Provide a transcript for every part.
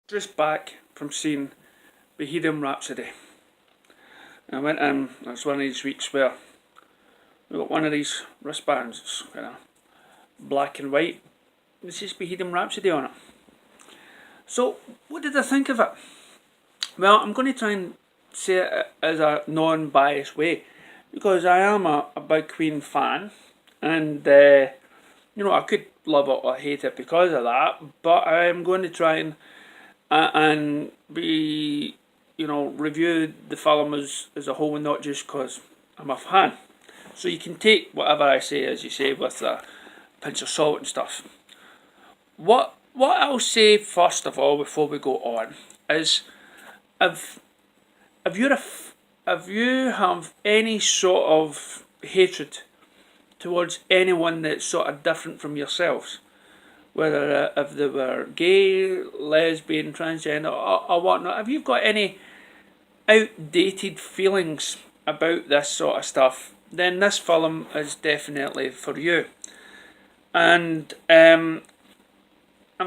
Just back from seeing Bohemian Rhapsody. I went in, it's one of these weeks where we got one of these wristbands, it's kind of black and white. This is Bohemian Rhapsody on it. So, what did I think of it? Well, I'm going to try and say it as a non-biased way, because I am a big Queen fan, and I could love it or hate it because of that, but I'm going to try and be, review the film as a whole, and not just because I'm a fan. So you can take whatever I say, as you say, with a pinch of salt and stuff. What I'll say first of all, before we go on, is if you have any sort of hatred towards anyone that's sort of different from yourselves, whether if they were gay, lesbian, transgender, or whatnot, if you've got any outdated feelings about this sort of stuff, then this film is definitely for you. And I'm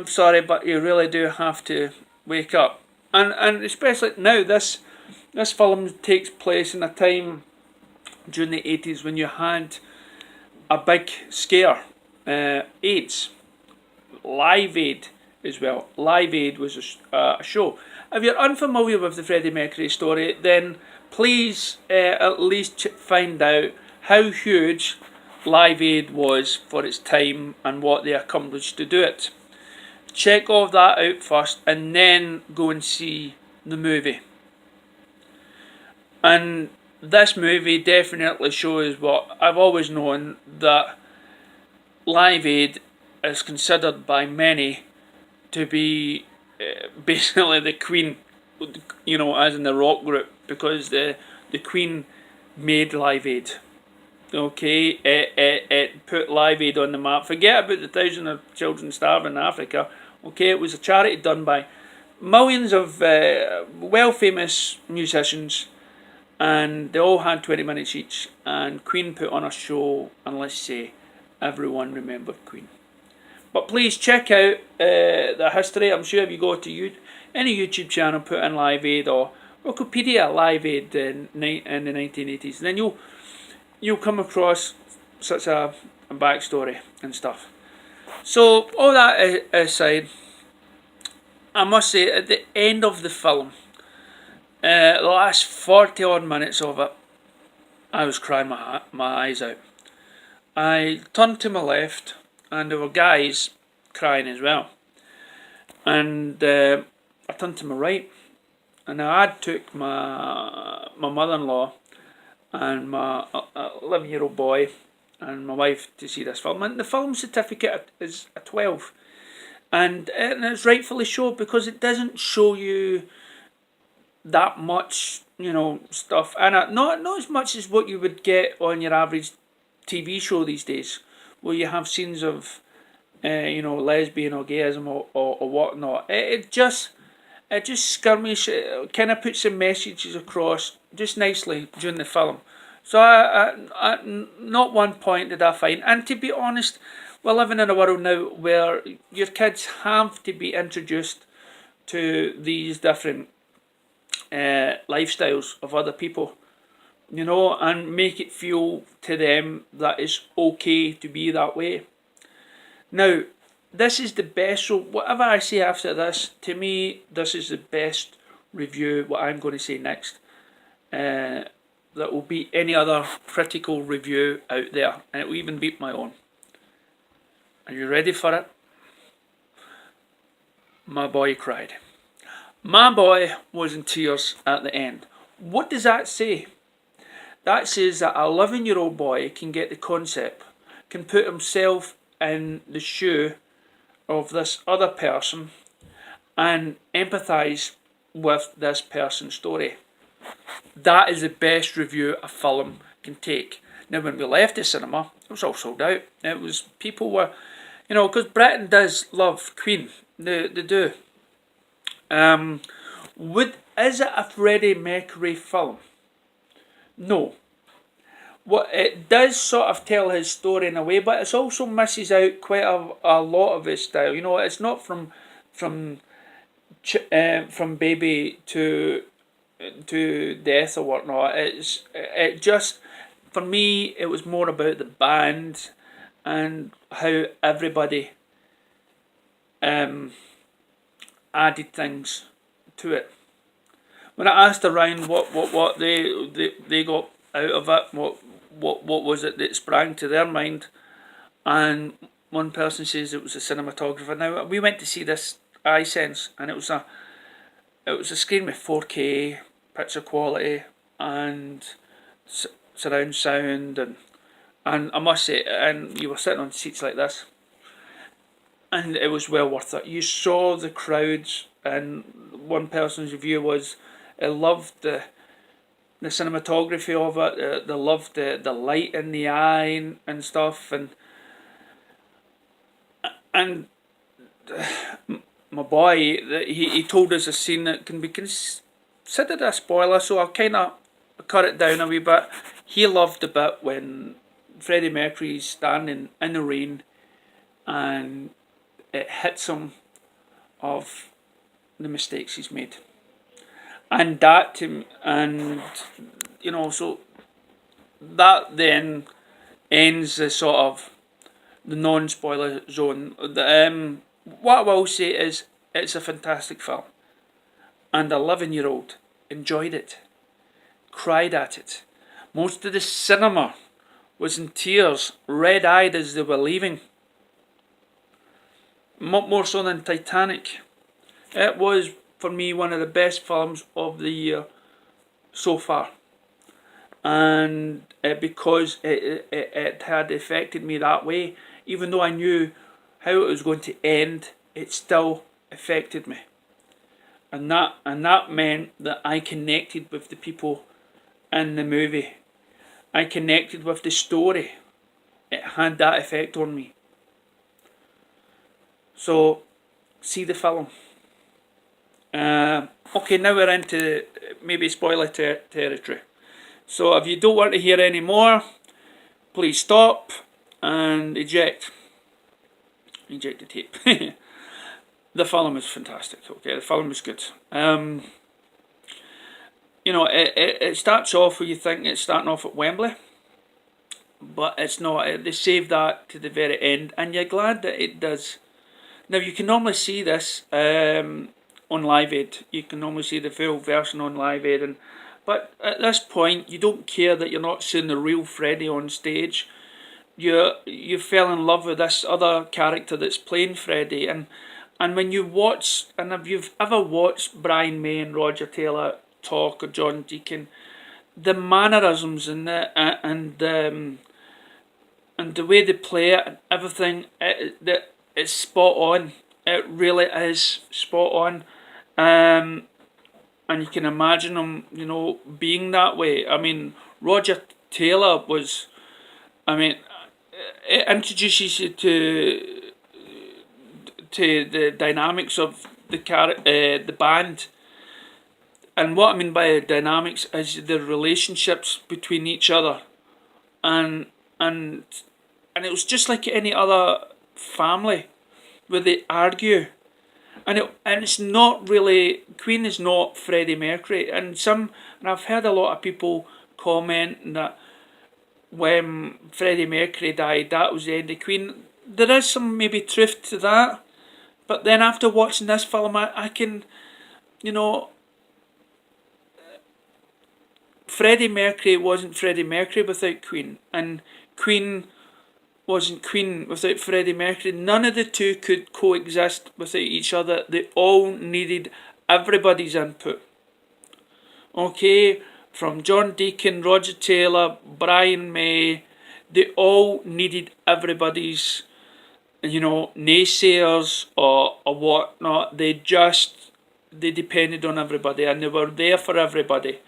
sorry, but you really do have to wake up. And especially now, this film takes place in a time during the 80s when you had a big scare, AIDS, Live Aid as well. Live Aid was a show. If you're unfamiliar with the Freddie Mercury story, then please at least find out how huge Live Aid was for its time and what they accomplished to do it. Check all that out first and then go and see the movie. And this movie definitely shows what I've always known, that Live Aid is considered by many to be basically the Queen, as in the rock group, because the Queen made Live Aid. Okay, it put Live Aid on the map. Forget about the thousands of children starving in Africa. Okay, it was a charity done by millions of well-famous musicians, and they all had 20 minutes each, and Queen put on a show, and let's say everyone remembered Queen. But please check out the history. I'm sure if you go to any YouTube channel, put in Live Aid or Wikipedia Live Aid in the 1980s, then you'll come across such a backstory and stuff. So all that aside, I must say at the end of the film, the last 40 odd minutes of it, I was crying my eyes out. I turned to my left and there were guys crying as well. And I turned to my right and I took my mother-in-law and my 11-year-old boy and my wife to see this film. And the film certificate is a 12. And it's rightfully so, because it doesn't show you that much, stuff. And not as much as what you would get on your average TV show these days, where you have scenes of, lesbian or gayism or whatnot. It just skirmish, kind of puts the messages across just nicely during the film. So I not one point did I find. And to be honest, we're living in a world now where your kids have to be introduced to these different lifestyles of other people, and make it feel to them that it's okay to be that way. Now, this is the best, so whatever I say after this, to me, this is the best review, what I'm going to say next. That will beat any other critical review out there, and it will even beat my own. Are you ready for it? My boy cried. My boy was in tears at the end. What does that say? That says that a 11-year-old boy can get the concept, can put himself in the shoe of this other person and empathise with this person's story. That is the best review a film can take. Now, when we left the cinema, it was all sold out. It was, people were, because Britain does love Queen. They do. Is it a Freddie Mercury film? No. What it does sort of tell his story in a way, but it also misses out quite a lot of his style. It's not from from baby to death or whatnot. It just, for me, it was more about the band and how everybody added things to it. When I asked around what they got out of it, what was it that sprang to their mind, and one person says it was a cinematographer. Now we went to see this iSense, and it was a screen with 4K picture quality and surround sound, and I must say, and you were sitting on seats like this, and it was well worth it. You saw the crowds, and one person's review was, I loved the cinematography of it. They loved the light in the eye and stuff, and my boy, he told us a scene that can be considered a spoiler, so I'll kind of cut it down a wee bit. He loved the bit when Freddie Mercury's standing in the rain and it hits him of the mistakes he's made. And that, and you know, so that then ends the sort of the non-spoiler zone. What I will say is, it's a fantastic film, and 11-year-old enjoyed it, cried at it. Most of the cinema was in tears, red-eyed as they were leaving. Much more so than Titanic. It was, for me, one of the best films of the year so far, and because it had affected me that way, even though I knew how it was going to end, it still affected me, and that meant that I connected with the people in the movie. I connected with the story. It had that effect on me. So, see the film. Okay, now we're into maybe spoiler territory. So if you don't want to hear any more, please stop and eject the tape. The film is fantastic. Okay, the film is good. You know, it starts off where you think it's starting off at Wembley, but it's not. They save that to the very end, and you're glad that it does. Now, you can normally see this on Live Aid. You can normally see the full version on Live Aid, but at this point, you don't care that you're not seeing the real Freddie on stage. You fell in love with this other character that's playing Freddie, and when you watch, and if you've ever watched Brian May and Roger Taylor talk, or John Deacon, the mannerisms and the way they play it and everything, it's spot on. It really is spot on, and you can imagine them, you know, being that way. I mean, Roger Taylor was, I mean, it introduces you to the dynamics of the band. And what I mean by the dynamics is the relationships between each other, and it was just like any other family where they argue, and it's not really, Queen is not Freddie Mercury, and I've heard a lot of people comment that when Freddie Mercury died, that was the end of Queen. There is some maybe truth to that, but then after watching this film, I can, you know, Freddie Mercury wasn't Freddie Mercury without Queen, and Queen wasn't Queen without Freddie Mercury. None of the two could coexist without each other. They all needed everybody's input. Okay, from John Deacon, Roger Taylor, Brian May, they all needed everybody's, you know, naysayers or whatnot. They depended on everybody, and they were there for everybody.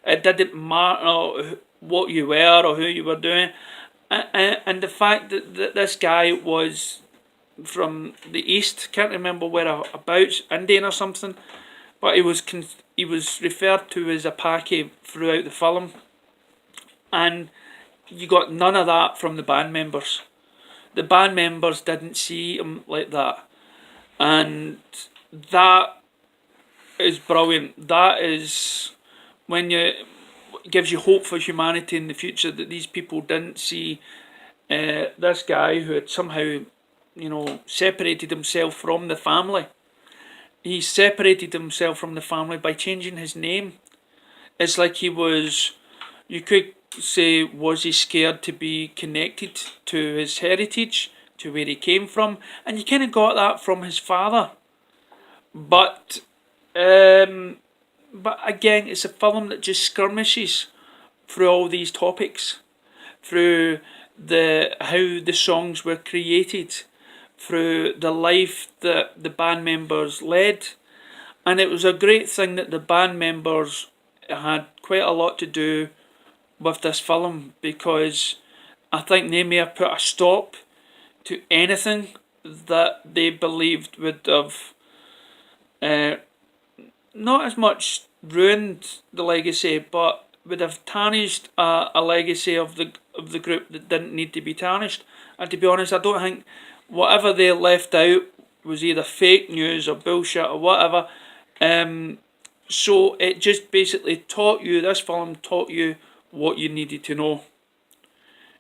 It didn't matter what you were or who you were doing. And the fact that this guy was from the East, can't remember whereabouts, Indian or something, but he was referred to as Apache throughout the film. And you got none of that from the band members. The band members didn't see him like that. And that is brilliant. That is when you gives you hope for humanity in the future, that these people didn't see this guy who had somehow, separated himself from the family. He separated himself from the family by changing his name. It's like he was, you could say, was he scared to be connected to his heritage, to where he came from? And you kind of got that from his father. But again, it's a film that just skirmishes through all these topics, through how the songs were created, through the life that the band members led. And it was a great thing that the band members had quite a lot to do with this film, because I think they may have put a stop to anything that they believed would have not as much ruined the legacy, but would have tarnished a legacy of the group that didn't need to be tarnished. And to be honest, I don't think whatever they left out was either fake news or bullshit or whatever. So it just basically this film taught you what you needed to know.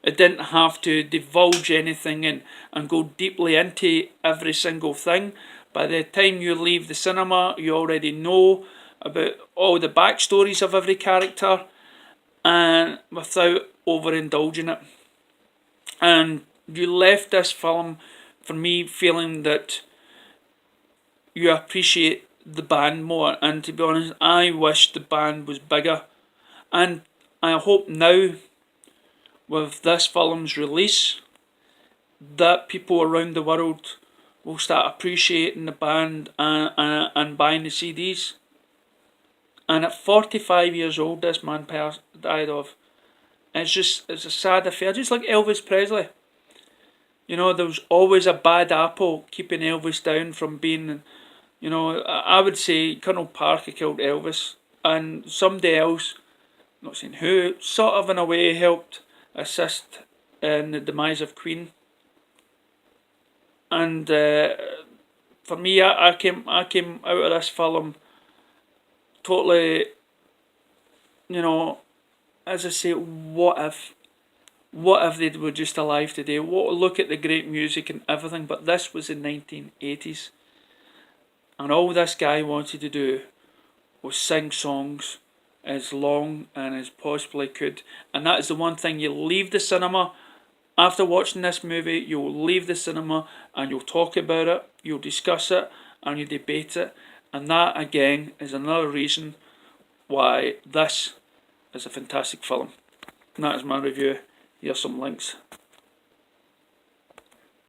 It didn't have to divulge anything and go deeply into every single thing. By the time you leave the cinema, you already know about all the backstories of every character, and without overindulging it. And you left this film, for me, feeling that you appreciate the band more. And to be honest, I wish the band was bigger. And I hope now, with this film's release, that people around the world will start appreciating the band and buying the CDs. And at 45 years old, this man died of. It's a sad affair, just like Elvis Presley. There was always a bad apple keeping Elvis down from being, I would say Colonel Parker killed Elvis, and somebody else, not saying who, sort of in a way helped assist in the demise of Queen. And for me, I came out of this film totally, as I say, what if they were just alive today? Look at the great music and everything, but this was the 1980s. And all this guy wanted to do was sing songs as long and as possibly could. And that is the one thing, you leave the cinema, after watching this movie, you'll leave the cinema and you'll talk about it, you'll discuss it, and you debate it. And that, again, is another reason why this is a fantastic film. And that is my review. Here's some links.